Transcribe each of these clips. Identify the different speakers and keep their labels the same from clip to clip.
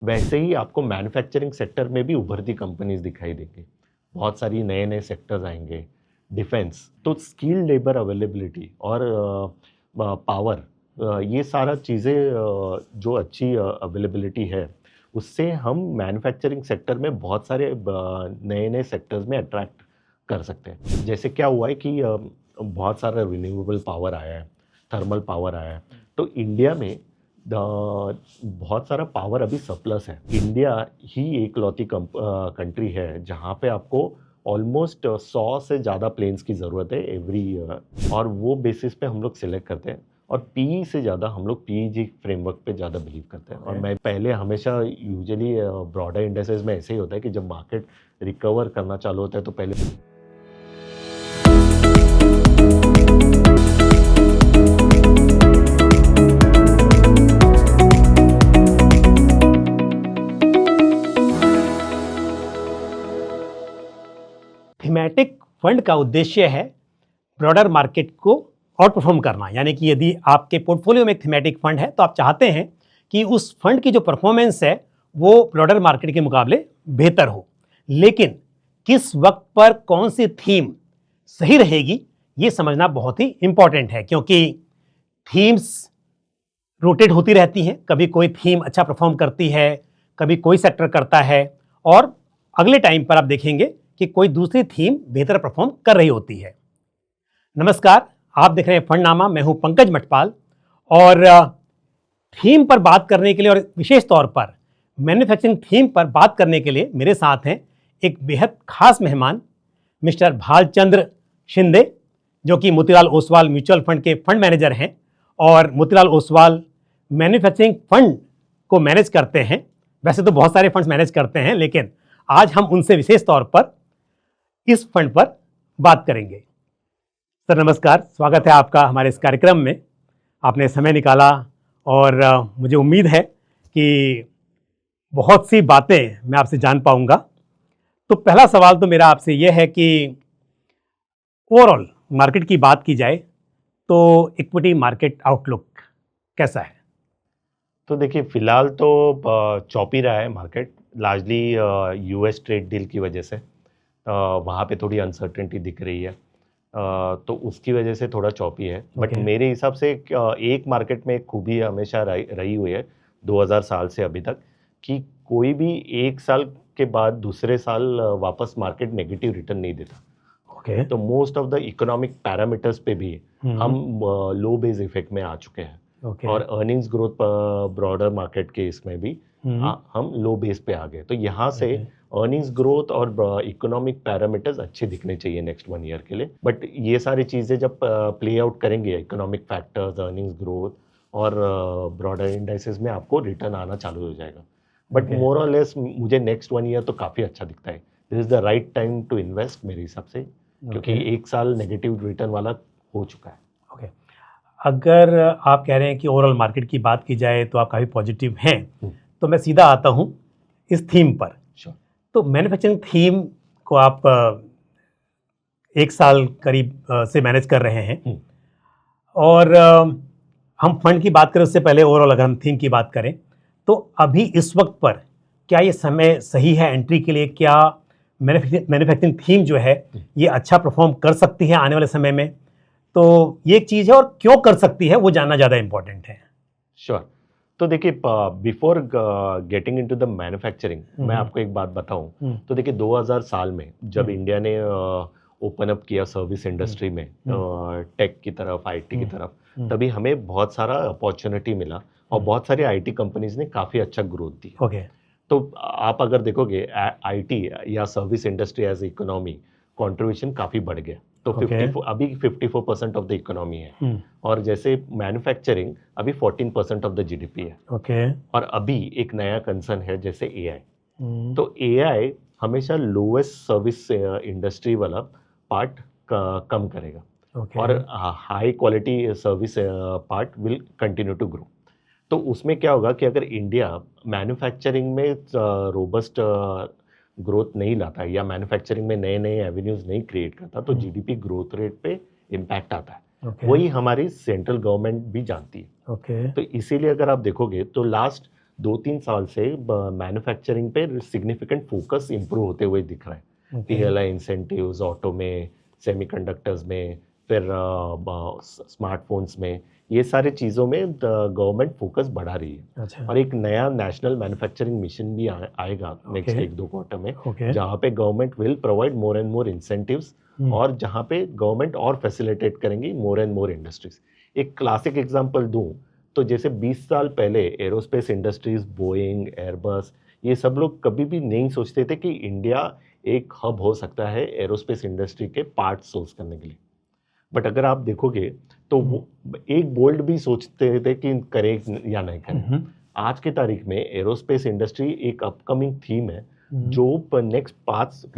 Speaker 1: वैसे ही आपको manufacturing sector में भी उभरती कंपनीज दिखाई देंगी। बहुत सारी नए नए सेक्टर्स आएंगे। डिफेंस तो स्किल लेबर अवेलेबिलिटी और पावर, ये सारा चीज़ें जो अच्छी अवेलेबिलिटी है, उससे हम मैन्युफैक्चरिंग सेक्टर में बहुत सारे नए नए सेक्टर्स में अट्रैक्ट कर सकते हैं। जैसे क्या हुआ है कि बहुत सारा रिन्यूएबल पावर आया है, थर्मल पावर आया है, तो इंडिया में बहुत सारा पावर अभी सरप्लस है। इंडिया ही एकलौती कंट्री है जहाँ पे आपको ऑलमोस्ट 100 से ज़्यादा प्लेन्स की ज़रूरत है एवरी ईयर, और वो बेसिस पे हम लोग सिलेक्ट करते हैं। और पीई से ज़्यादा हम लोग पीईजी फ्रेमवर्क पे ज़्यादा बिलीव करते हैं। और मैं पहले हमेशा यूजुअली ब्रॉडर इंडेक्सेस में ऐसे ही होता है कि जब मार्केट रिकवर करना चालू होता है तो पहले
Speaker 2: थीमेटिक फंड का उद्देश्य है ब्रॉडर मार्केट को आउट परफॉर्म करना। यानी कि यदि आपके पोर्टफोलियो में एक थीमेटिक फंड है तो आप चाहते हैं कि उस फंड की जो परफॉर्मेंस है वो ब्रॉडर मार्केट के मुकाबले बेहतर हो। लेकिन किस वक्त पर कौन सी थीम सही रहेगी ये समझना बहुत ही इंपॉर्टेंट है, क्योंकि थीम्स रोटेट होती रहती हैं। कभी कोई थीम अच्छा परफॉर्म करती है, कभी कोई सेक्टर करता है, और अगले टाइम पर आप देखेंगे कि कोई दूसरी थीम बेहतर परफॉर्म कर रही होती है। नमस्कार, आप देख रहे हैं फंडनामा। मैं हूं पंकज मटपाल, और थीम पर बात करने के लिए और विशेष तौर पर मैन्युफैक्चरिंग थीम पर बात करने के लिए मेरे साथ हैं एक बेहद खास मेहमान, मिस्टर भालचंद्र शिंदे, जो कि मोतीलाल ओसवाल म्यूचुअल फंड के फंड मैनेजर हैं और मोतीलाल ओसवाल मैन्युफैक्चरिंग फंड को मैनेज करते हैं। वैसे तो बहुत सारे फंड्स मैनेज करते हैं, लेकिन आज हम उनसे विशेष तौर पर इस फंड पर बात करेंगे। सर नमस्कार, स्वागत है आपका हमारे इस कार्यक्रम में। आपने समय निकाला और मुझे उम्मीद है कि बहुत सी बातें मैं आपसे जान पाऊंगा। तो पहला सवाल तो मेरा आपसे यह है कि ओवरऑल मार्केट की बात की जाए तो इक्विटी मार्केट आउटलुक कैसा है?
Speaker 1: तो देखिए, फिलहाल तो चौपी रहा है market, largely US trade deal की वजह से। वहाँ पे थोड़ी अनसर्टेनिटी दिख रही है, तो उसकी वजह से थोड़ा चौपी है। बट मेरे हिसाब से एक मार्केट में एक खूबी हमेशा रही हुई है 2000 साल से अभी तक, कि कोई भी एक साल के बाद दूसरे साल वापस मार्केट नेगेटिव रिटर्न नहीं देता। तो most of the economic parameters पे भी हम लो बेस इफेक्ट में आ चुके हैं। और अर्निंग्स ग्रोथ ब्रॉडर मार्केट के इसमें भी हम लो बेस पे आ गए। तो यहाँ से अर्निंग्स ग्रोथ और इकोनॉमिक पैरामीटर्स अच्छे दिखने चाहिए नेक्स्ट 1 ईयर के लिए। बट ये सारी चीज़ें जब प्ले आउट करेंगे, इकोनॉमिक फैक्टर्स, अर्निंग्स ग्रोथ और ब्रॉडर इंडाइसेस में आपको रिटर्न आना चालू हो जाएगा। बट मोर और लेस मुझे नेक्स्ट 1 ईयर तो काफ़ी अच्छा दिखता है। This is the right time to invest मेरे हिसाब से, क्योंकि एक साल नेगेटिव रिटर्न वाला हो चुका है।
Speaker 2: अगर आप कह रहे हैं कि ओवरऑल मार्केट की बात की जाए तो आप काफ़ी पॉजिटिव हैं, तो मैं सीधा आता हूं इस थीम पर। तो मैन्युफैक्चरिंग थीम को आप एक साल करीब से मैनेज कर रहे हैं, और हम फंड की बात करें उससे पहले ओवरऑल अगर हम थीम की बात करें तो अभी इस वक्त पर क्या ये समय सही है एंट्री के लिए? क्या मैन्युफैक्चरिंग थीम जो है ये अच्छा परफॉर्म कर सकती है आने वाले समय में? तो ये एक चीज़ है, और क्यों कर सकती है वो जानना ज़्यादा इंपॉर्टेंट है।
Speaker 1: श्योर। तो देखिए, before getting into the manufacturing, मैं आपको एक बात बताऊं तो देखिए 2000 साल में जब इंडिया ने ओपन अप किया सर्विस इंडस्ट्री में, टेक की तरफ, आईटी की तरफ, तभी हमें बहुत सारा अपॉर्चुनिटी मिला और बहुत सारी आईटी कंपनीज ने काफ़ी अच्छा ग्रोथ दी। तो आप अगर देखोगे आईटी या service industry as economy contribution काफ़ी बढ़ गया। तो 54 अभी 54% ऑफ द इकोनॉमी है। और जैसे मैन्युफैक्चरिंग अभी 14% ऑफ द जीडीपी है। और अभी एक नया कंसर्न है जैसे एआई। तो एआई हमेशा लोएस्ट सर्विस इंडस्ट्री वाला पार्ट कम करेगा, और high quality service part will continue to grow. तो उसमें क्या होगा कि अगर इंडिया मैन्युफैक्चरिंग में रोबस्ट ग्रोथ नहीं लाता है या मैन्युफैक्चरिंग में नए नए एवेन्यूज नहीं क्रिएट करता, तो जीडीपी ग्रोथ रेट पे इम्पैक्ट आता है। वही हमारी सेंट्रल गवर्नमेंट भी जानती है। तो इसीलिए अगर आप देखोगे तो लास्ट 2-3 साल से मैन्युफैक्चरिंग पे सिग्निफिकेंट फोकस इम्प्रूव होते हुए दिख रहा है। PLI इंसेंटिव्स ऑटो में, सेमीकंडक्टर्स में, फिर स्मार्टफोन्स में, ये सारे चीज़ों में गवर्नमेंट फोकस बढ़ा रही है।
Speaker 2: अच्छा।
Speaker 1: और एक नया नेशनल मैन्युफैक्चरिंग मिशन भी आएगा नेक्स्ट 1-2 क्वार्टर में, जहाँ पे government will provide more and more incentives, और जहाँ पे गवर्नमेंट और फैसिलिटेट करेंगी मोर एंड मोर इंडस्ट्रीज। एक क्लासिक एग्जांपल दूं तो जैसे 20 साल पहले एरोस्पेस इंडस्ट्रीज, बोइंग, एयरबस, ये सब लोग कभी भी नहीं सोचते थे कि इंडिया एक हब हो सकता है एरोस्पेस इंडस्ट्री के पार्ट सोर्स करने के लिए। बट अगर आप देखोगे तो वो एक बोल्ड भी सोचते थे कि करें या नहीं करें। आज की तारीख में एरोस्पेस इंडस्ट्री एक अपकमिंग थीम है जो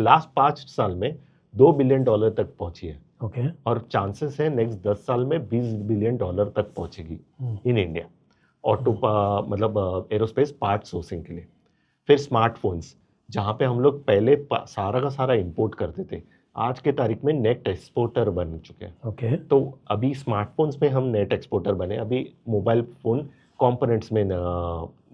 Speaker 1: लास्ट 5 साल में $2 बिलियन तक पहुंची है। और चांसेस है नेक्स्ट 10 साल में $20 बिलियन तक पहुंचेगी इन इंडिया, ऑटो मतलब एरोस्पेस पार्ट सोर्सिंग के लिए। फिर स्मार्टफोन्स, जहाँ पे हम लोग पहले सारा का सारा इंपोर्ट करते थे, आज के तारीख में नेट एक्सपोर्टर बन चुके हैं। तो अभी स्मार्टफोन्स में हम नेट एक्सपोर्टर बने, अभी मोबाइल फोन कंपोनेंट्स में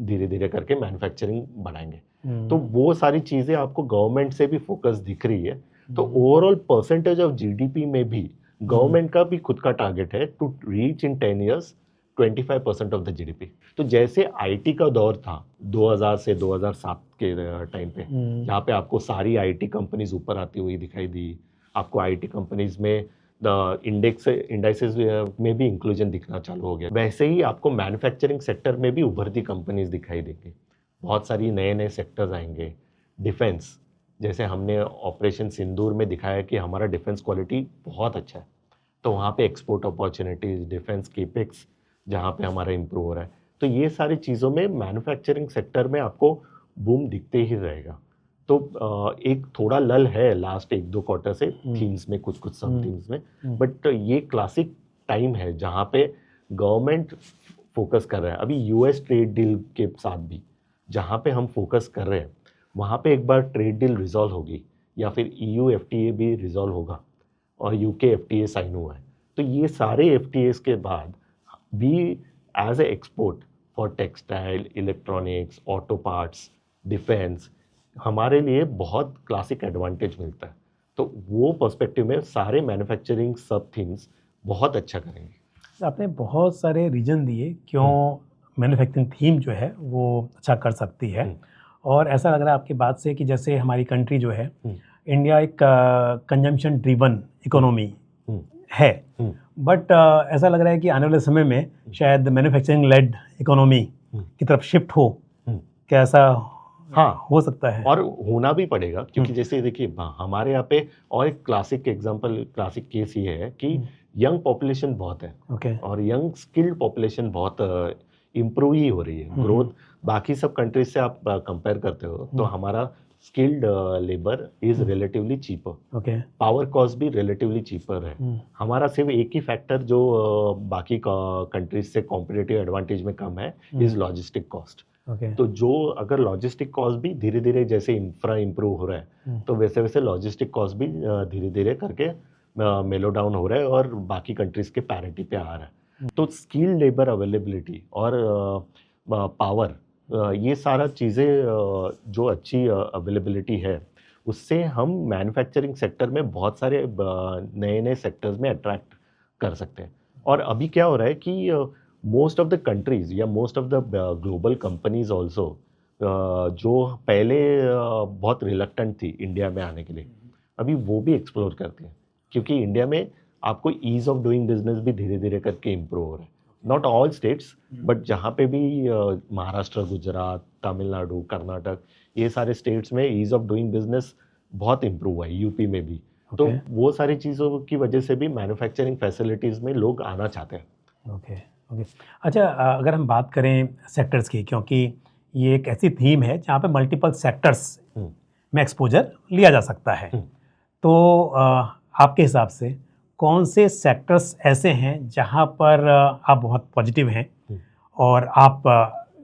Speaker 1: धीरे धीरे करके मैन्युफैक्चरिंग बढ़ाएंगे। तो वो सारी चीज़ें आपको गवर्नमेंट से भी फोकस दिख रही है। तो ओवरऑल परसेंटेज ऑफ GDP में भी गवर्नमेंट का भी खुद का टारगेट है to reach in 10 years 25% of the GDP। तो जैसे IT का दौर था 2000 से 2007 के टाइम पे, जहाँ पे आपको सारी IT कंपनीज ऊपर आती हुई दिखाई दी, आपको IT कंपनीज में द इंडेक्सेस में भी इंक्लूजन दिखना चालू हो गया, वैसे ही आपको मैन्युफैक्चरिंग सेक्टर में भी उभरती कंपनीज दिखाई देंगी। बहुत सारी नए नए सेक्टर्स आएंगे। डिफेंस, जैसे हमने ऑपरेशन सिंदूर में दिखाया कि हमारा डिफेंस क्वालिटी बहुत अच्छा है, तो वहाँ पे एक्सपोर्ट अपॉर्चुनिटीज, डिफेंस केपेक्स जहाँ पे हमारा इम्प्रूव हो रहा है। तो ये सारी चीज़ों में मैन्युफैक्चरिंग सेक्टर में आपको बूम दिखते ही रहेगा। तो एक थोड़ा लल है लास्ट 1-2 क्वार्टर से थीम्स में, कुछ सब थीम्स में, बट ये क्लासिक टाइम है जहाँ पे गवर्नमेंट फोकस कर रहा है। अभी US ट्रेड डील के साथ भी जहाँ पे हम फोकस कर रहे हैं, वहाँ पे एक बार ट्रेड डील रिजॉल्व होगी या फिर EU FTA भी रिजॉल्व होगा और UK FTA साइन हुआ है, तो ये सारे FTAs के बाद भी as a export for textile, electronics, auto parts, defence, हमारे लिए बहुत क्लासिक एडवांटेज मिलता है। तो वो पर्सपेक्टिव में सारे मैन्युफैक्चरिंग सब थिंग्स बहुत अच्छा करेंगे।
Speaker 2: आपने बहुत सारे रीजन दिए क्यों मैन्युफैक्चरिंग थीम जो है वो अच्छा कर सकती है, और ऐसा लग रहा है आपकी बात से कि जैसे हमारी कंट्री जो है, इंडिया एक कंजम्पशन ड्रिवन इकोनॉमी है, बट ऐसा लग रहा है कि आने वाले समय में शायद मैन्युफैक्चरिंग लेड इकोनॉमी की तरफ शिफ्ट हो। क्या ऐसा हो सकता है?
Speaker 1: और होना भी पड़ेगा, क्योंकि जैसे देखिए हमारे यहाँ पे और एक क्लासिक एग्जांपल, क्लासिक केस ये है कि यंग पॉपुलेशन बहुत है और यंग स्किल्ड पॉपुलेशन बहुत इम्प्रूव ही हो रही है। ग्रोथ बाकी सब कंट्रीज से आप कंपेयर करते हो तो हमारा skilled labour is relatively cheaper, power cost भी रिलेटिवली चीपर है। हमारा सिर्फ एक ही फैक्टर जो बाकी कंट्रीज से कॉम्पिटिटिव एडवांटेज में कम है इज लॉजिस्टिक कॉस्ट। तो जो अगर लॉजिस्टिक कॉस्ट भी धीरे धीरे, जैसे इंफ्रा इम्प्रूव हो रहा है, तो वैसे वैसे लॉजिस्टिक कॉस्ट भी धीरे धीरे करके मेलो डाउन हो रहा है और बाकी कंट्रीज के पैरिटी पे आ रहा है। तो स्किल्ड लेबर अवेलेबिलिटी और पावर, ये सारा चीज़ें जो अच्छी अवेलेबिलिटी है, उससे हम मैन्युफैक्चरिंग सेक्टर में बहुत सारे नए नए सेक्टर्स में अट्रैक्ट कर सकते हैं। और अभी क्या हो रहा है कि मोस्ट ऑफ द कंट्रीज या most of the global companies also, जो पहले बहुत रिलक्टेंट थी इंडिया में आने के लिए, अभी वो भी एक्सप्लोर करती हैं, क्योंकि इंडिया में आपको ईज ऑफ डूइंग बिजनेस भी धीरे धीरे करके इम्प्रूव हो रहा है। नॉट ऑल स्टेट्स, बट जहाँ पे भी महाराष्ट्र, गुजरात, तमिलनाडु, कर्नाटक, ये सारे स्टेट्स में ईज ऑफ डूइंग बिजनेस बहुत इम्प्रूव हुआ है, यूपी में भी। तो वो सारी चीज़ों की वजह से भी मैन्युफैक्चरिंग फैसिलिटीज़ में लोग आना चाहते हैं।
Speaker 2: अच्छा, अगर हम बात करें सेक्टर्स की, क्योंकि ये एक ऐसी थीम है जहाँ पे मल्टीपल सेक्टर्स में एक्सपोजर लिया जा सकता है, तो आपके हिसाब से कौन से सेक्टर्स ऐसे हैं जहां पर आप बहुत पॉजिटिव हैं और आप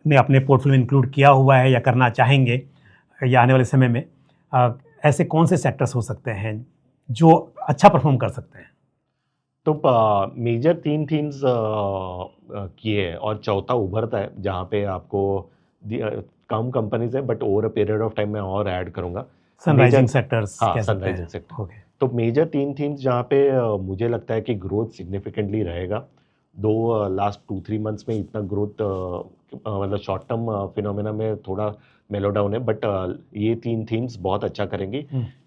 Speaker 2: ने अपने पोर्टफोलियो में इंक्लूड किया हुआ है या करना चाहेंगे, या आने वाले समय में ऐसे कौन से सेक्टर्स हो सकते हैं जो अच्छा परफॉर्म कर सकते हैं?
Speaker 1: तो मेजर 3 थीम्स किए हैं और चौथा उभरता है, जहाँ पे आपको कम कंपनीज है, but over a period of time मैं और ऐड करूंगा
Speaker 2: सनराइजिंग सेक्टर्स
Speaker 1: हाँ
Speaker 2: कह सकते
Speaker 1: सनराइजिंग
Speaker 2: हैं।
Speaker 1: सेक्टर।
Speaker 2: ओके।
Speaker 1: तो मेजर 3 थीम्स जहाँ पे मुझे लगता है कि ग्रोथ सिग्निफिकेंटली रहेगा। दो लास्ट 2-3 मंथ्स में इतना ग्रोथ मतलब शॉर्ट टर्म फिनोमेना में थोड़ा मेलो डाउन है, बट ये 3 थीम्स बहुत अच्छा करेंगी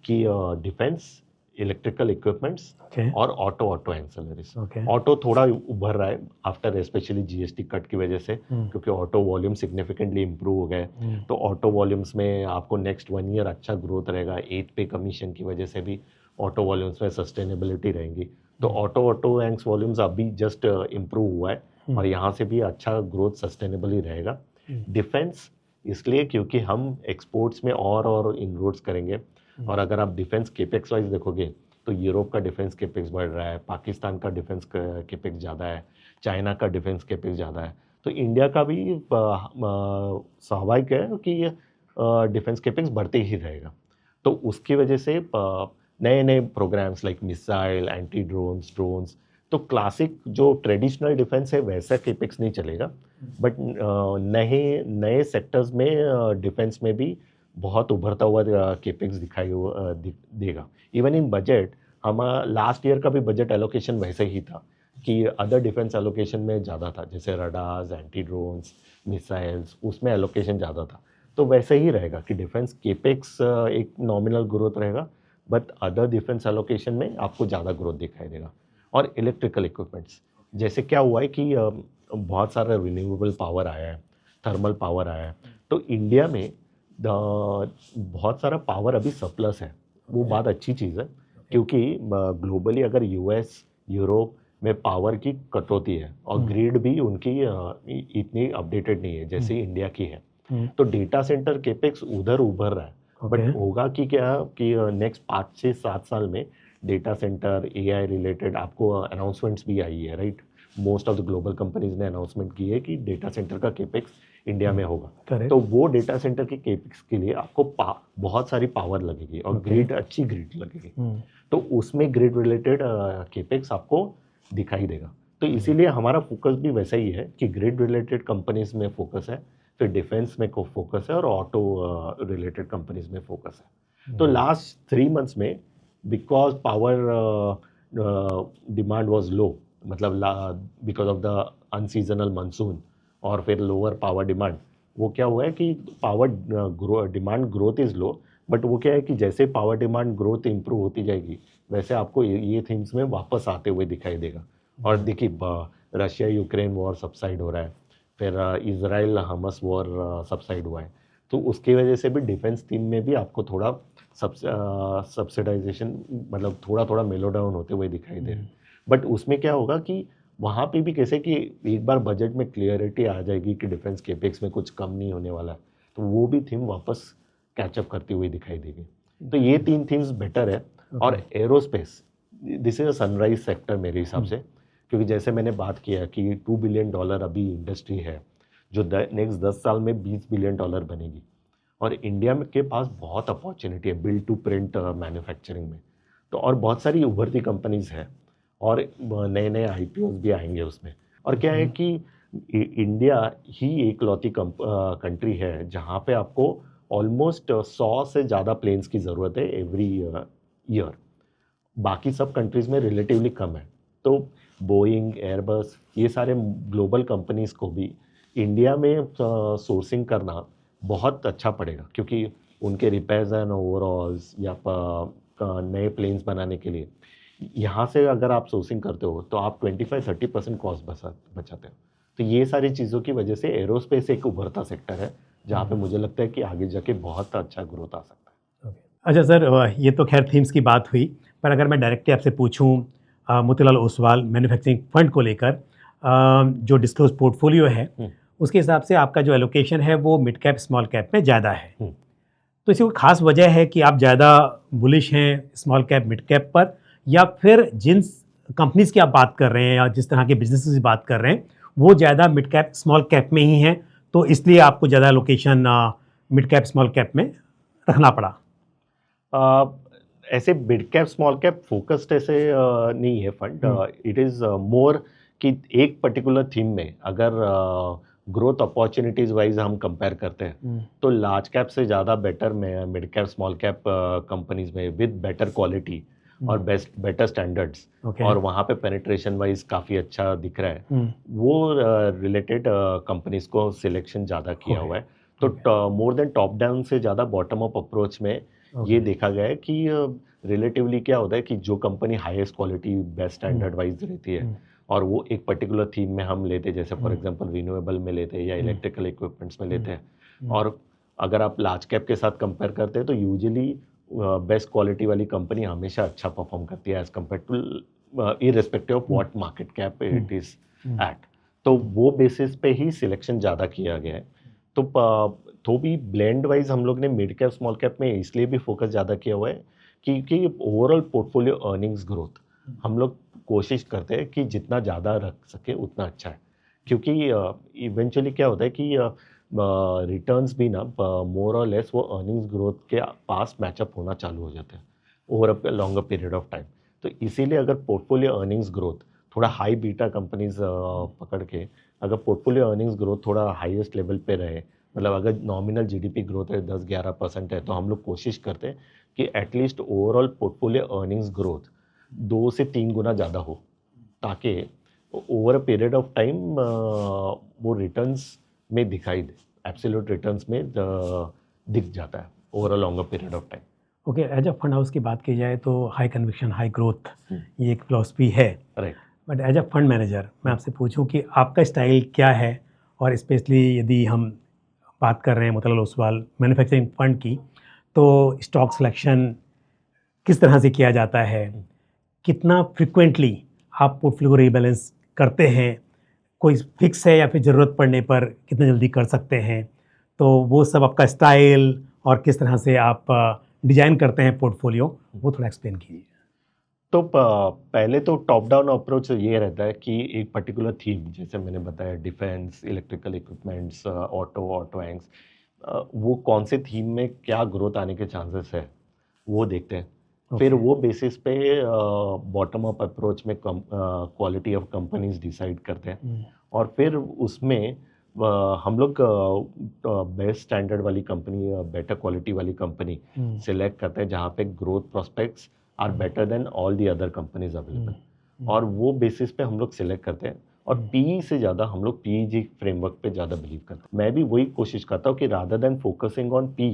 Speaker 1: कि डिफेंस, इलेक्ट्रिकल इक्विपमेंट्स
Speaker 2: ओके।
Speaker 1: और ऑटो एंसिलरीज।
Speaker 2: ओके।
Speaker 1: ऑटो थोड़ा उभर रहा है आफ्टर स्पेशली जीएसटी कट की वजह से, क्योंकि ऑटो वॉल्यूम सिग्निफिकेंटली इंप्रूव हो गए। तो ऑटो वॉल्यूम्स में आपको नेक्स्ट 1 ईयर अच्छा ग्रोथ रहेगा। 8 पे कमीशन की वजह से भी ऑटो वॉल्यूम्स में सस्टेनेबिलिटी रहेंगी। तो ऑटो एंक्स वॉल्यूम्स अभी जस्ट इम्प्रूव हुआ है और यहाँ से भी अच्छा ग्रोथ सस्टेनेबल ही रहेगा। डिफेंस इसलिए क्योंकि हम एक्सपोर्ट्स में और इनरोड्स करेंगे, और अगर आप डिफेंस केपेक्स वाइज देखोगे तो यूरोप का डिफेंस केपेक्स बढ़ रहा है, पाकिस्तान का डिफेंस केपेक्स ज़्यादा है, चाइना का डिफेंस केपेक्स ज़्यादा है। तो इंडिया का भी स्वाभाविक है कि डिफेंस केपेक्स बढ़ते ही रहेगा। तो उसकी वजह से नए नए programs like missile, anti drones, तो क्लासिक जो ट्रेडिशनल डिफेंस है वैसा केपेक्स नहीं चलेगा, बट नए सेक्टर्स में डिफेंस में भी बहुत उभरता हुआ केपेक्स देगा। इवन इन बजट हम लास्ट ईयर का भी बजट एलोकेशन वैसे ही था कि अदर डिफेंस एलोकेशन में ज़्यादा था, जैसे रडार्स, एंटी ड्रोन्स, मिसाइल्स, उसमें एलोकेशन ज़्यादा था। तो वैसे ही रहेगा कि डिफेंस केपेक्स एक नॉमिनल ग्रोथ रहेगा, बट अदर डिफेंस एलोकेशन में आपको ज़्यादा ग्रोथ दिखाई देगा। और इलेक्ट्रिकल इक्विपमेंट्स, जैसे क्या हुआ है कि बहुत सारा रिन्यूएबल पावर आया है, थर्मल पावर आया है, तो इंडिया में बहुत सारा पावर अभी सरप्लस है। वो बात अच्छी चीज़ है, क्योंकि ग्लोबली अगर यूएस, यूरोप में पावर की कटौती है और ग्रिड भी उनकी इतनी अपडेटेड नहीं है जैसे इंडिया की है। तो डेटा सेंटर केपेक्स उधर उभर रहा है, बट होगा कि क्या कि नेक्स्ट 5 से 7 साल में डेटा सेंटर, एआई रिलेटेड आपको अनाउंसमेंट्स भी आई है, right. Most of the global companies ने अनाउंसमेंट की है कि डेटा सेंटर का केपेक्स इंडिया में होगा। तो वो डेटा सेंटर के केपेक्स के लिए आपको बहुत सारी पावर लगेगी और ग्रिड, अच्छी ग्रिड लगेगी। तो उसमें ग्रिड रिलेटेड केपेक्स आपको दिखाई देगा। तो इसीलिए हमारा फोकस भी वैसा ही है कि ग्रिड रिलेटेड कंपनीज में फोकस है, फिर डिफेंस में को फोकस है और ऑटो रिलेटेड कंपनीज में फोकस है। तो लास्ट 3 मंथ्स में because power demand was low, मतलब because of the unseasonal monsoon और फिर लोअर पावर डिमांड, वो क्या हुआ है कि power demand growth is low, but वो क्या है कि जैसे पावर डिमांड ग्रोथ इंप्रूव होती जाएगी वैसे आपको ये थीम्स में वापस आते हुए दिखाई देगा। और देखिए रशिया यूक्रेन वॉर सबसाइड हो रहा है, फिर इजराइल हमस वॉर सबसाइड हुआ है, तो उसकी वजह से भी डिफेंस थीम में भी आपको थोड़ा सब्सिडाइजेशन मतलब थोड़ा मेलो डाउन होते हुए दिखाई दे रहे हैं। बट उसमें क्या होगा कि वहाँ पे भी कैसे कि एक बार बजट में क्लियरिटी आ जाएगी कि डिफेंस केपेक्स में कुछ कम नहीं होने वाला, तो वो भी थीम वापस कैचअप करती हुई दिखाई देगी। तो ये 3 थीम्स बेटर है। और aerospace, this is a sunrise sector मेरे हिसाब से, क्योंकि जैसे मैंने बात किया कि $2 बिलियन अभी इंडस्ट्री है जो नेक्स्ट 10 साल में $20 बिलियन बनेगी। और इंडिया में के पास बहुत अपॉर्चुनिटी है बिल्ड टू प्रिंट मैन्युफैक्चरिंग में, तो और बहुत सारी उभरती कंपनीज हैं और नए नए IPOs भी आएंगे उसमें। और क्या है कि इंडिया ही एक लौती कंट्री है जहाँ पे आपको ऑलमोस्ट 100 से ज़्यादा प्लेन्स की ज़रूरत है एवरी ईयर। बाकी सब कंट्रीज़ में रिलेटिवली कम है। तो बोइंग, एयरबस, ये सारे ग्लोबल कंपनीज़ को भी इंडिया में सोर्सिंग करना बहुत अच्छा पड़ेगा, क्योंकि उनके रिपेयर्स एंड ओवरऑल्स या नए प्लेन्स बनाने के लिए यहाँ से अगर आप सोर्सिंग करते हो तो आप 25-30% कॉस्ट बचाते हो। तो ये सारी चीज़ों की वजह से एरोस्पेस एक उभरता सेक्टर है जहाँ पे मुझे लगता है कि आगे जाके बहुत अच्छा ग्रोथ आ सकता है।
Speaker 2: अच्छा सर, ये तो खैर थीम्स की बात हुई, पर अगर मैं डायरेक्टली आपसे पूछूं मोतीलाल ओसवाल मैन्युफैक्चरिंग फंड को लेकर, जो डिस्क्लोज पोर्टफोलियो है उसके हिसाब से आपका जो एलोकेशन है वो मिड कैप स्मॉल कैप में ज़्यादा है, तो इसकी कोई खास वजह है कि आप ज़्यादा बुलिश हैं स्मॉल कैप मिड कैप पर, या फिर जिन कंपनीज़ की आप बात कर रहे हैं या जिस तरह के बिजनेस की बात कर रहे हैं वो ज़्यादा मिड कैप स्मॉल कैप में ही हैं, तो इसलिए आपको ज़्यादा location mid cap small cap में रखना पड़ा?
Speaker 1: ऐसे mid cap small cap focused ऐसे नहीं है फंड। इट इज़ मोर कि एक पर्टिकुलर थीम में अगर ग्रोथ अपॉर्चुनिटीज वाइज हम कंपेयर करते हैं तो लार्ज कैप से ज़्यादा better mid cap small cap companies में विद बेटर क्वालिटी और बेटर स्टैंडर्ड्स और वहाँ पे पेनिट्रेशन वाइज काफ़ी अच्छा दिख रहा है, वो रिलेटेड कंपनीज को सिलेक्शन ज़्यादा किया हुआ है। तो मोर देन टॉप डाउन से ज़्यादा बॉटम अप अप्रोच में ये देखा गया है कि रिलेटिवली क्या होता है कि जो company highest quality best standard wise रहती है और वो एक पर्टिकुलर थीम में हम लेते हैं, जैसे फॉर एग्जांपल रिन्यूएबल में लेते हैं या इलेक्ट्रिकल इक्विपमेंट्स में लेते हैं, और अगर आप लार्ज कैप के साथ कंपेयर करते हैं तो यूजुअली बेस्ट क्वालिटी वाली कंपनी हमेशा अच्छा परफॉर्म करती है as compare to irrespective of what market cap it is at. तो वो बेसिस पे ही सिलेक्शन ज़्यादा किया गया है। तो भी ब्लेंड वाइज हम लोग ने मिड कैप स्मॉल कैप में इसलिए भी फोकस ज़्यादा किया हुआ है क्योंकि ओवरऑल पोर्टफोलियो अर्निंग्स ग्रोथ हम लोग कोशिश करते हैं कि जितना ज़्यादा रख सके उतना अच्छा है, क्योंकि इवेंचुअली क्या होता है कि रिटर्न्स भी ना मोर और लेस वो अर्निंग्स ग्रोथ के पास मैचअप होना चालू हो जाते हैं over a longer period of time. तो इसीलिए अगर पोर्टफोलियो अर्निंग्स ग्रोथ थोड़ा हाई बीटा कंपनीज पकड़ के अगर पोर्टफोलियो अर्निंग्स ग्रोथ थोड़ा हाईएस्ट लेवल पे रहे, मतलब अगर नॉमिनल जीडीपी ग्रोथ है 10-11% है, तो हम लोग कोशिश करते हैं कि at least overall portfolio earnings growth 2 से 3 गुना ज़्यादा हो, ताकि over a period of time वो रिटर्न्स में दिखाई दे, एब्सोल्यूट रिटर्न्स में दिख जाता है over a longer period of time.
Speaker 2: Okay, as a fund house की बात की जाए तो हाई कन्विक्शन हाई ग्रोथ ये एक फिलॉसफी है,
Speaker 1: right.
Speaker 2: But as a fund manager मैं आपसे पूछूं कि आपका स्टाइल क्या है, और स्पेशली यदि हम बात कर रहे हैं मतलब ओसवाल मैन्युफैक्चरिंग फंड की, तो स्टॉक सिलेक्शन किस तरह से किया जाता है, कितना फ्रिक्वेंटली आप पोर्टफोलियो को रीबैलेंस करते हैं, कोई फिक्स है या फिर ज़रूरत पड़ने पर कितना जल्दी कर सकते हैं, तो वो सब आपका स्टाइल और किस तरह से आप डिजाइन करते हैं पोर्टफोलियो, वो थोड़ा एक्सप्लेन कीजिए।
Speaker 1: तो पहले तो टॉप डाउन अप्रोच ये रहता है कि एक पर्टिकुलर थीम, जैसे मैंने बताया डिफेंस, इलेक्ट्रिकल इक्विपमेंट्स, ऑटो एंग्स, वो कौन से थीम में क्या ग्रोथ आने के चांसेस है वो देखते हैं। फिर वो बेसिस पे बॉटम अप अप्रोच में क्वालिटी ऑफ कंपनीज डिसाइड करते हैं और फिर उसमें हम लोग बेस्ट स्टैंडर्ड वाली कंपनी, बेटर क्वालिटी वाली कंपनी सिलेक्ट करते हैं जहाँ पे growth prospects are better than all the other companies available, और वो बेसिस पे हम लोग सिलेक्ट करते हैं। और पी से ज़्यादा हम लोग पीजी फ्रेमवर्क पे ज़्यादा बिलीव करते हैं। मैं भी वही कोशिश करता हूँ कि rather than focusing on P,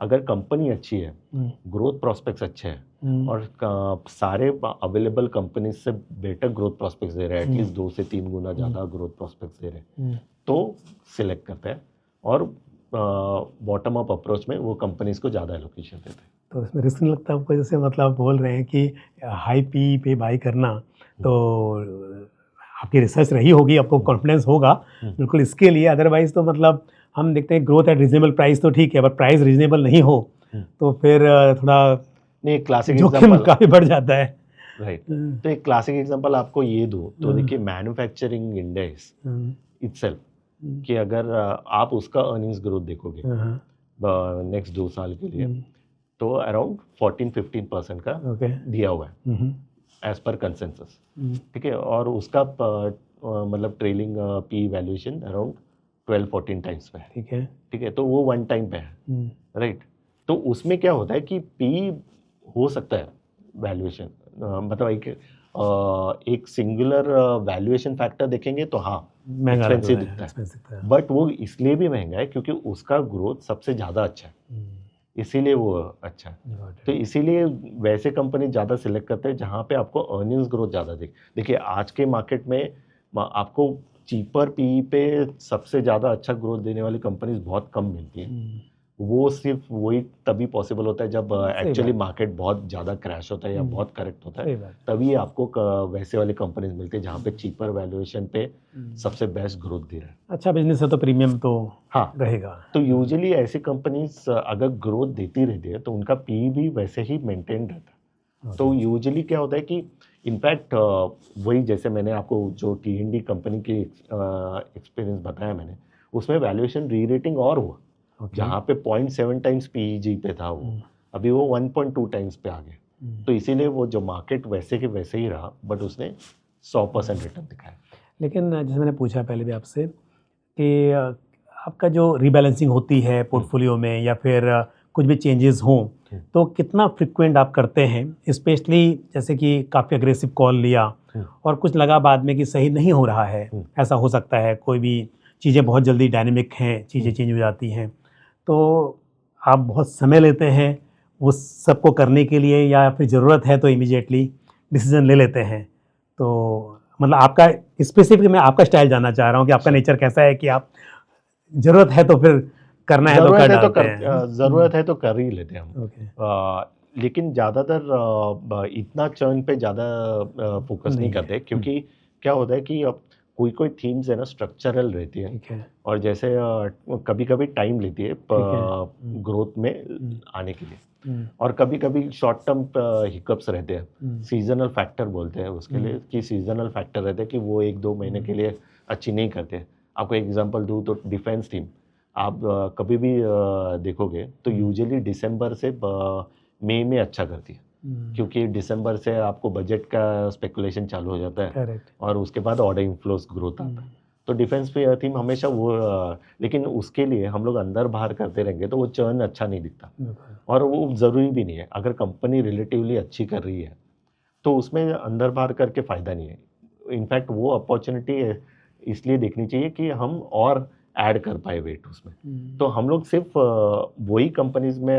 Speaker 1: अगर कंपनी अच्छी है, ग्रोथ प्रोस्पेक्ट्स अच्छे हैं और सारे अवेलेबल कंपनीज से बेटर ग्रोथ प्रोस्पेक्ट्स दे रहे हैं, एटलीस्ट 2 से 3 गुना ज़्यादा ग्रोथ प्रोस्पेक्ट्स दे रहे हैं, तो सिलेक्ट करते हैं और बॉटम अप अप्रोच में वो कंपनीज को ज़्यादा एलोकेशन देते हैं।
Speaker 2: तो इसमें रिस्क नहीं लगता आपको, जैसे मतलब बोल रहे हैं कि हाई पी पे बाई करना, तो आपकी रिसर्च रही होगी, आपको कॉन्फिडेंस होगा बिल्कुल इसके लिए, अदरवाइज तो मतलब हम देखते हैं ग्रोथ एट रीजनेबल प्राइस तो ठीक है, बट प्राइस रीजनेबल नहीं हो तो फिर थोड़ा
Speaker 1: नहीं, क्लासिक
Speaker 2: जोखिम काफ़ी बढ़ जाता है।
Speaker 1: राइट। तो एक क्लासिक एग्जांपल आपको ये दो तो देखिए मैन्युफैक्चरिंग इंडेक्स इटसेल्फ कि अगर आप उसका अर्निंग्स ग्रोथ देखोगे नेक्स्ट 2 साल के लिए, तो अराउंड 14-15% का दिया हुआ है एज पर कंसेंसस, ठीक है, और उसका मतलब trailing P valuation around 12-14 times पे है, ठीक है, तो वो 1 टाइम पे है, राइट। तो उसमें क्या होता है कि पी हो सकता है वैल्यूएशन, मतलब एक सिंगुलर वैल्यूएशन फैक्टर देखेंगे तो हाँ एक्सपेंसिव दिखता है, बट वो इसलिए भी महंगा है क्योंकि उसका ग्रोथ सबसे ज़्यादा अच्छा है, इसीलिए वो अच्छा है। तो इसीलिए वैसे कंपनी ज़्यादा सिलेक्ट करते हैं जहाँ पे आपको अर्निंग्स ग्रोथ ज़्यादा देखिए आज के मार्केट में आपको चीपर पी पे सबसे ज़्यादा अच्छा ग्रोथ देने वाली कंपनीज बहुत कम मिलती हैं। वो सिर्फ वही तभी पॉसिबल होता है जब एक्चुअली मार्केट बहुत ज़्यादा क्रैश होता है या बहुत करेक्ट होता है, तभी आपको वैसे वाली कंपनीज मिलती है जहाँ पे चीपर वैल्यूएशन पे सबसे बेस्ट ग्रोथ दे रहा है।
Speaker 2: अच्छा बिजनेस है तो प्रीमियम तो हाँ रहेगा। तो
Speaker 1: यूजुअली ऐसी कंपनीज अगर ग्रोथ देती रहती है तो उनका पी भी वैसे ही मेंटेन रहता है। तो यूजुअली क्या होता है कि इनफैक्ट वही जैसे मैंने आपको जो टी&डी कंपनी की एक्सपीरियंस बताया मैंने, उसमें वैल्यूएशन री रेटिंग और हुआ, जहाँ पे 0.7 टाइम्स पीईजी पे था वो अभी वो 1.2 टाइम्स पे आ गया। तो इसीलिए वो जो मार्केट वैसे के वैसे ही रहा, बट उसने 100% रिटर्न दिखाया।
Speaker 2: लेकिन जैसे मैंने पूछा पहले भी आपसे, कि आपका जो रीबैलेंसिंग होती है पोर्टफोलियो में या फिर कुछ भी चेंजेस हों तो कितना फ्रिक्वेंट आप करते हैं, स्पेशली जैसे कि काफ़ी अग्रेसिव कॉल लिया और कुछ लगा बाद में कि सही नहीं हो रहा है, ऐसा हो सकता है, कोई भी चीज़ें बहुत जल्दी डायनेमिक हैं, चीज़ें चेंज हो जाती हैं, तो आप बहुत समय लेते हैं वो सबको करने के लिए या फिर ज़रूरत है तो इमीडिएटली डिसीजन ले लेते हैं? तो मतलब आपका स्पेसिफिक मैं आपका स्टाइल जानना चाह रहा हूँ कि आपका नेचर कैसा है कि आप ज़रूरत है तो फिर करना है तो कर डालते हैं।
Speaker 1: ज़रूरत है तो कर ही लेते हैं हम।
Speaker 2: ओके।
Speaker 1: लेकिन ज़्यादातर इतना चर्न पे ज़्यादा फोकस नहीं करते, क्योंकि क्या होता है कि अब कोई थीम्स है ना स्ट्रक्चरल रहती है,
Speaker 2: ठीक है।
Speaker 1: और जैसे कभी कभी टाइम लेती है
Speaker 2: है।
Speaker 1: ग्रोथ में आने के लिए, और कभी कभी शॉर्ट टर्म हिकअप्स रहते हैं, सीजनल फैक्टर बोलते हैं उसके लिए, कि सीजनल फैक्टर रहते हैं कि वो 1-2 महीने के लिए अच्छी नहीं करते। आपको एग्जांपल दूँ तो डिफेंस टीम आप कभी भी देखोगे तो यूजुअली दिसंबर से मई में अच्छा करती है, क्योंकि दिसंबर से आपको बजट का स्पेकुलेशन चालू हो जाता है,
Speaker 2: करेक्ट।
Speaker 1: और उसके बाद ऑर्डर इनफ्लोस ग्रोथ आता है। तो डिफेंस पे थीम हमेशा वो लेकिन उसके लिए हम लोग अंदर बाहर करते रहेंगे तो वो चर्न अच्छा नहीं दिखता, और वो ज़रूरी भी नहीं है। अगर कंपनी रिलेटिवली अच्छी कर रही है तो उसमें अंदर बाहर करके फ़ायदा नहीं है। इनफैक्ट वो अपॉर्चुनिटी इसलिए देखनी चाहिए कि हम और ऐड कर पाए वेट उसमें। तो हम लोग सिर्फ वही कंपनीज में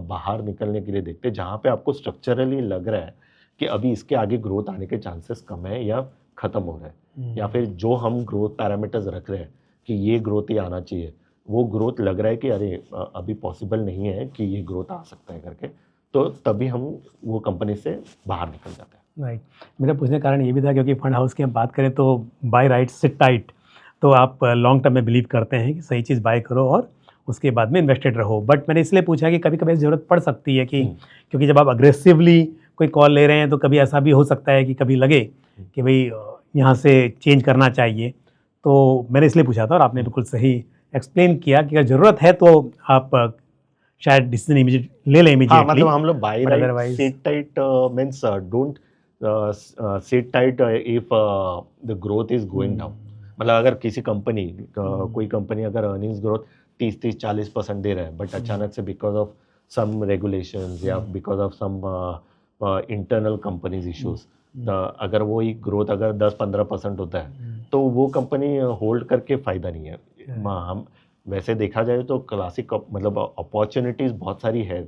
Speaker 1: बाहर निकलने के लिए देखते हैं जहाँ पे आपको स्ट्रक्चरली लग रहा है कि अभी इसके आगे ग्रोथ आने के चांसेस कम है या ख़त्म हो रहा है, या फिर जो हम ग्रोथ पैरामीटर्स रख रहे हैं कि ये ग्रोथ ही आना चाहिए, वो ग्रोथ लग रहा है कि अरे अभी पॉसिबल नहीं है कि ये ग्रोथ आ सकता है करके, तो तभी हम वो कंपनी से बाहर निकल जाते हैं।
Speaker 2: राइट। मेरा पूछने का कारण ये भी था क्योंकि फंड हाउस की हम बात करें तो बाय राइट सिट टाइट, तो आप लॉन्ग टर्म में बिलीव करते हैं कि सही चीज़ बाय करो और उसके बाद में इन्वेस्टेड रहो। बट मैंने इसलिए पूछा कि कभी कभी ज़रूरत पड़ सकती है कि क्योंकि जब आप अग्रेसिवली कोई कॉल ले रहे हैं तो कभी ऐसा भी हो सकता है कि कभी लगे कि भाई यहाँ से चेंज करना चाहिए। तो मैंने इसलिए पूछा था और आपने बिल्कुल सही एक्सप्लेन किया कि अगर ज़रूरत है तो आप शायद डिसीजन इमीडिएट ले लें इमीडिएटली।
Speaker 1: हाँ, मतलब हम लोग buy right sit tight means don't sit tight if the growth is going down. मतलब अगर किसी कंपनी कोई कंपनी अगर अर्निंग्स ग्रोथ 30-40% दे रहा है, बट अचानक से बिकॉज ऑफ सम रेगुलेशंस या because of some internal companies issues, अगर वो ही ग्रोथ अगर 10-15% होता है तो वो कंपनी होल्ड करके फ़ायदा नहीं है। हम वैसे देखा जाए तो क्लासिक मतलब अपॉर्चुनिटीज़ बहुत सारी है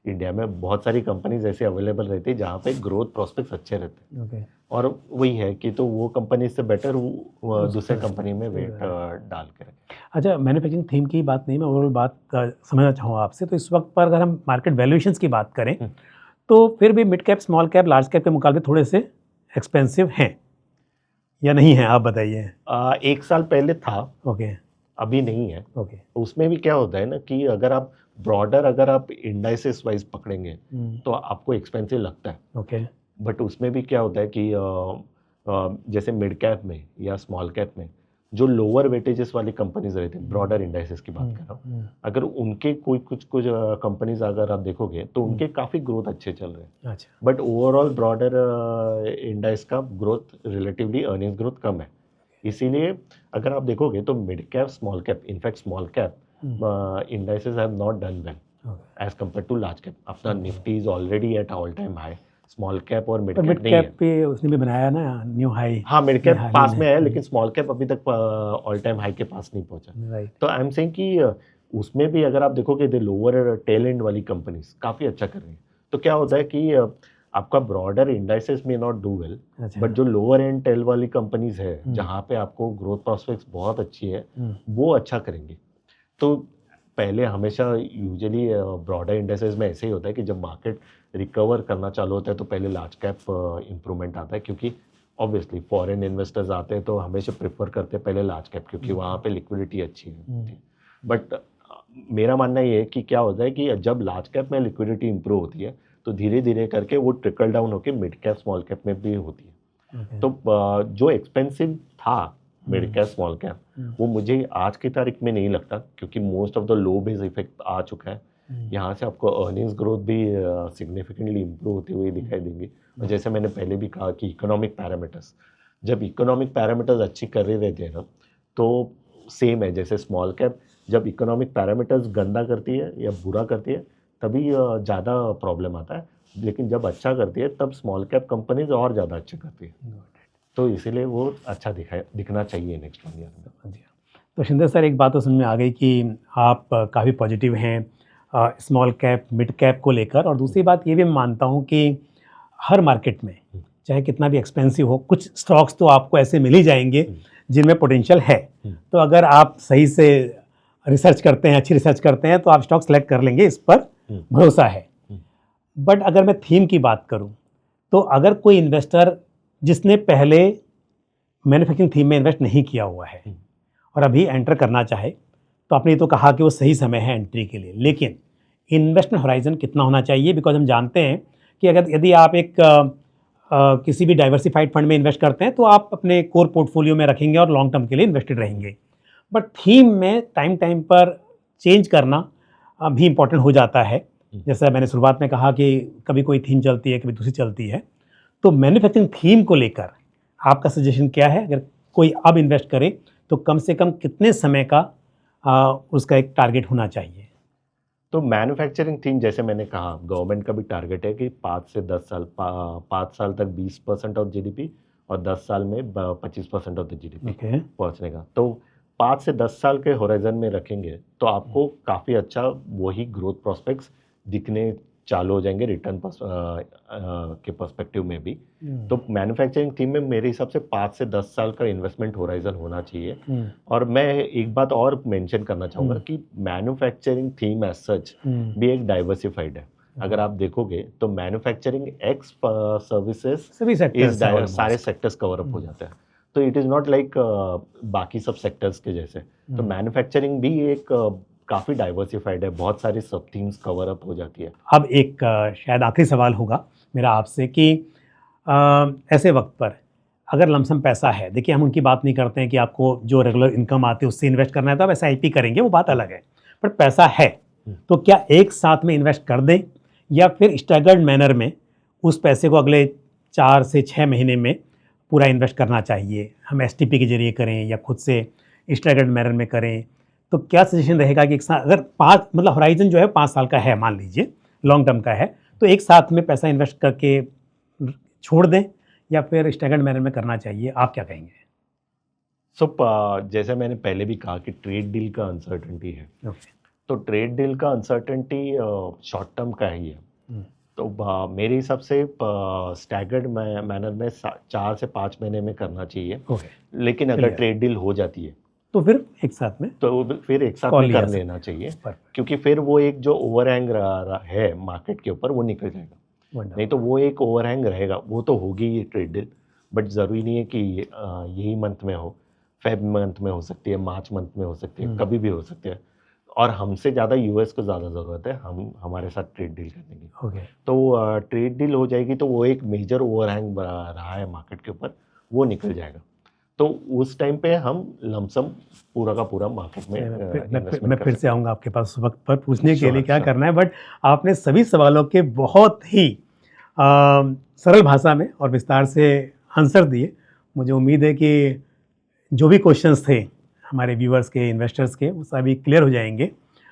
Speaker 1: इंडिया में, बहुत सारी कंपनीज ऐसे अवेलेबल रहती है जहाँ पे ग्रोथ प्रोस्पेक्ट्स अच्छे रहते हैं।
Speaker 2: ओके।
Speaker 1: और वही है कि तो वो कंपनी से बेटर दूसरे कंपनी में वेट डाल के रखें।
Speaker 2: अच्छा, मैन्युफैक्चरिंग थीम की बात नहीं, मैं ओवरऑल बात समझना चाहूँगा आपसे। तो इस वक्त पर अगर हम मार्केट वैल्यूएशंस की बात करें तो फिर भी mid cap, small cap, large cap के मुकाबले थोड़े से एक्सपेंसिव हैं या नहीं है, आप बताइए।
Speaker 1: 1 साल पहले था,
Speaker 2: ओके।
Speaker 1: अभी नहीं है।
Speaker 2: ओके।
Speaker 1: उसमें भी क्या होता है ना कि अगर आप ब्रॉडर अगर आप इंडाइसेस वाइज पकड़ेंगे तो आपको एक्सपेंसिव लगता है।
Speaker 2: ओके।
Speaker 1: बट उसमें भी क्या होता है कि जैसे मिड कैप में या स्मॉल कैप में जो लोअर वेटेजेस वाली कंपनीज रहती हैं, ब्रॉडर इंडाइसेस की बात कर रहा हूँ, अगर उनके कुछ कंपनीज अगर आप देखोगे तो उनके काफ़ी ग्रोथ अच्छे चल रहे हैं।
Speaker 2: अच्छा।
Speaker 1: बट ओवरऑल ब्रॉडर इंडाइस का ग्रोथ रिलेटिवली अर्निंग्स ग्रोथ कम है। इसीलिए अगर आप देखोगे तो mid cap, small cap, in fact small cap indices have not done well as compared to large cap. अपना Nifty is already at all time high, small cap और mid cap नहीं है।
Speaker 2: पे उसने भी बनाया ना न्यू हाई।
Speaker 1: हाँ, मिड कैप पास में है लेकिन स्मॉल कैप अभी तक ऑल टाइम हाई के पास नहीं पहुंचा।
Speaker 2: राइट।
Speaker 1: तो आई एम सेइंग कि उसमें भी अगर आप देखोगे द लोअर टेल एंड वाली कंपनीज काफ़ी अच्छा कर रही है। तो क्या होता है कि आपका ब्रॉडर इंडाइसेस में नॉट डू वेल, बट जो लोअर एंड टेल वाली कंपनीज है जहाँ पे आपको ग्रोथ प्रोस्पेक्ट्स बहुत अच्छी है वो अच्छा करेंगे। तो पहले हमेशा यूजुअली ब्रॉडर इंडाइसेस में ऐसे ही होता है कि जब मार्केट रिकवर करना चालू होता है तो पहले लार्ज कैप इम्प्रूवमेंट आता है, क्योंकि ऑब्वियसली फॉरेन इन्वेस्टर्स आते हैं तो हमेशा प्रेफर करते हैं पहले लार्ज कैप, क्योंकि वहाँ पे लिक्विडिटी अच्छी है। बट मेरा मानना ये है कि क्या होता है कि जब लार्ज कैप में लिक्विडिटी इंप्रूव होती है तो धीरे धीरे करके वो ट्रिकल डाउन होकर मिड कैप, स्मॉल कैप में भी होती है। तो जो एक्सपेंसिव था मिड कैप, स्मॉल कैप, वो मुझे आज की तारीख में नहीं लगता, क्योंकि most of the low base effect आ चुका है। यहाँ से आपको अर्निंग्स ग्रोथ भी सिग्निफिकेंटली इंप्रूव होती हुई दिखाई देंगी। और जैसे मैंने पहले भी कहा कि इकोनॉमिक पैरामीटर्स, जब इकोनॉमिक पैरामीटर्स अच्छी कर रहे रहते हैं ना तो सेम है जैसे स्मॉल कैप जब इकोनॉमिक पैरामीटर्स गंदा करती है या बुरा करती है तभी ज़्यादा प्रॉब्लम आता है, लेकिन जब अच्छा करती है तब स्मॉल कैप कंपनीज और ज़्यादा अच्छा करती है, तो इसीलिए वो अच्छा दिखना चाहिए नेक्स्ट 1 ईयर में।
Speaker 2: तो शिंदे सर, एक बात तो समझ में आ गई कि आप काफ़ी पॉजिटिव हैं स्मॉल कैप मिड कैप को लेकर, और दूसरी बात ये भी मैं मानता हूँ कि हर मार्केट में चाहे कितना भी एक्सपेंसिव हो, कुछ स्टॉक्स तो आपको ऐसे मिल ही जाएंगे जिनमें पोटेंशियल है। तो अगर आप सही से रिसर्च करते हैं, अच्छी रिसर्च करते हैं, तो आप स्टॉक सेलेक्ट कर लेंगे, इस पर भरोसा है। बट अगर मैं थीम की बात करूं, तो अगर कोई इन्वेस्टर जिसने पहले मैन्युफैक्चरिंग थीम में इन्वेस्ट नहीं किया हुआ है और अभी एंटर करना चाहे, तो आपने ये तो कहा कि वो सही समय है एंट्री के लिए, लेकिन इन्वेस्टमेंट होराइजन कितना होना चाहिए? बिकॉज हम जानते हैं कि अगर यदि आप एक किसी भी डाइवर्सिफाइड फंड में इन्वेस्ट करते हैं तो आप अपने कोर पोर्टफोलियो में रखेंगे और लॉन्ग टर्म के लिए इन्वेस्टेड रहेंगे। बट थीम में टाइम टाइम पर चेंज करना भी इम्पॉर्टेंट हो जाता है। जैसा मैंने शुरुआत में कहा कि कभी कोई थीम चलती है, कभी दूसरी चलती है। तो मैन्युफैक्चरिंग थीम को लेकर आपका सजेशन क्या है? अगर कोई अब इन्वेस्ट करे तो कम से कम कितने समय का उसका एक टारगेट होना चाहिए?
Speaker 1: तो मैन्युफैक्चरिंग थीम जैसे मैंने कहा, गवर्नमेंट का भी टारगेट है कि 5 से 10 साल 5 साल तक 20% ऑफ जीडीपी और 10 साल में 25% ऑफ द जीडीपी पहुंचने का। तो 5 से 10 साल के होराइजन में रखेंगे तो आपको काफ़ी अच्छा वही ग्रोथ प्रोस्पेक्ट्स दिखने चालू हो जाएंगे रिटर्न के पर्सपेक्टिव में भी। तो मैन्युफैक्चरिंग थीम में मेरे हिसाब से 5 से 10 साल का इन्वेस्टमेंट होराइजन होना चाहिए। और मैं एक बात और मेंशन करना चाहूँगा कि मैन्युफैक्चरिंग थीम एज सच भी एक डाइवर्सिफाइड है। अगर आप देखोगे तो मैन्युफैक्चरिंग एक्स सर्विसेज सारे सेक्टर्स कवर अप हो जाते हैं। तो इट इज़ नॉट लाइक बाकी सब सेक्टर्स के जैसे। तो मैन्युफैक्चरिंग भी एक काफ़ी डाइवर्सिफाइड है, बहुत सारी सब थीम्स कवर अप हो जाती है।
Speaker 2: अब एक शायद आखिरी सवाल होगा मेरा आपसे कि ऐसे वक्त पर अगर लमसम पैसा है, देखिए हम उनकी बात नहीं करते हैं कि आपको जो रेगुलर इनकम आती है उससे इन्वेस्ट करना है तो आप SIP करेंगे, वो बात अलग है। पर पैसा है तो क्या एक साथ में इन्वेस्ट कर दें या फिर स्टैगर्ड मैनर में उस पैसे को अगले 4 से 6 महीने में पूरा इन्वेस्ट करना चाहिए? हम STP के जरिए करें या खुद से स्टैगर्ड मैनर में करें? तो क्या सजेशन रहेगा कि एक साथ अगर 5 मतलब होराइजन जो है 5 साल का है, मान लीजिए लॉन्ग टर्म का है, तो एक साथ में पैसा इन्वेस्ट करके छोड़ दें या फिर स्टैगर्ड मैनर में करना चाहिए? आप क्या कहेंगे?
Speaker 1: जैसे मैंने पहले भी कहा कि ट्रेड डील का अनसर्टेनिटी है। तो ट्रेड डील का अनसर्टेनिटी शॉर्ट टर्म का ही है। तो मेरे हिसाब से स्टैगर्ड मैनर में 4 से 5 महीने में करना चाहिए। लेकिन अगर ट्रेड डील हो जाती है
Speaker 2: तो फिर एक साथ में
Speaker 1: कर लेना चाहिए, क्योंकि फिर वो एक जो ओवरहैंग है मार्केट के ऊपर वो निकल जाएगा। नहीं तो वो एक ओवरहैंग रहेगा, वो तो होगी ही ट्रेड डील, बट ज़रूरी नहीं है कि यही मंथ में हो, फेब मंथ में हो सकती है, मार्च मंथ में हो सकती है, कभी भी हो सकती है। और हमसे ज़्यादा US को ज़्यादा ज़रूरत है हमारे साथ ट्रेड डील करने की। तो ट्रेड डील हो जाएगी तो वो एक मेजर ओवरहैंग रहा है मार्केट के ऊपर, वो निकल जाएगा। तो उस टाइम पे हम लमसम पूरा का पूरा मार्केट में
Speaker 2: मैं फिर से आऊँगा आपके पास उस वक्त पर पूछने के लिए क्या करना है। बट आपने सभी सवालों के बहुत ही सरल भाषा में और विस्तार से आंसर दिए। मुझे उम्मीद है कि जो भी क्वेश्चंस थे हमारे व्यूअर्स के, इन्वेस्टर्स के, वो सभी क्लियर हो जाएंगे।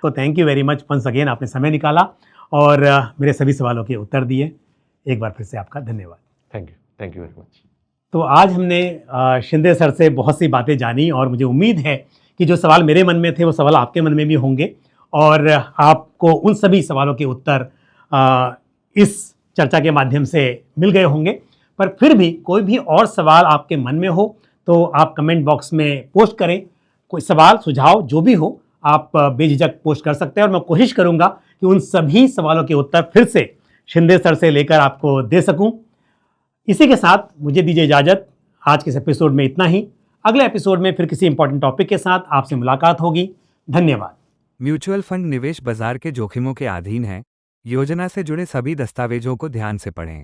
Speaker 2: तो thank you very much once again, आपने समय निकाला और मेरे सभी सवालों के उत्तर दिए। एक बार फिर से आपका धन्यवाद।
Speaker 1: Thank you very much.
Speaker 2: तो आज हमने शिंदे सर से बहुत सी बातें जानी और मुझे उम्मीद है कि जो सवाल मेरे मन में थे वो सवाल आपके मन में भी होंगे और आपको उन सभी सवालों के उत्तर इस चर्चा के माध्यम से मिल गए होंगे। पर फिर भी कोई भी और सवाल आपके मन में हो तो आप कमेंट बॉक्स में पोस्ट करें। कोई सवाल सुझाव जो भी हो आप बेझिझक पोस्ट कर सकते हैं और मैं कोशिश करूंगा कि उन सभी सवालों के उत्तर फिर से शिंदे सर से लेकर आपको दे सकूं। इसी के साथ मुझे दीजिए इजाज़त। आज के इस एपिसोड में इतना ही। अगले एपिसोड में फिर किसी इंपॉर्टेंट टॉपिक के साथ आपसे मुलाकात होगी। धन्यवाद।
Speaker 3: म्यूचुअल फंड निवेश बाजार के जोखिमों के अधीन है। योजना से जुड़े सभी दस्तावेजों को ध्यान से पढ़ें।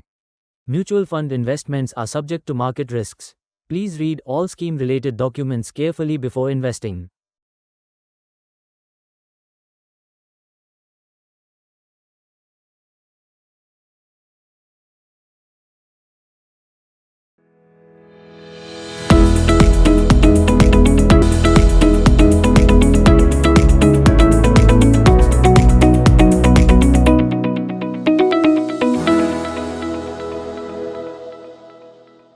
Speaker 4: Mutual fund investments are subject to market risks. Please read all scheme related documents carefully before investing.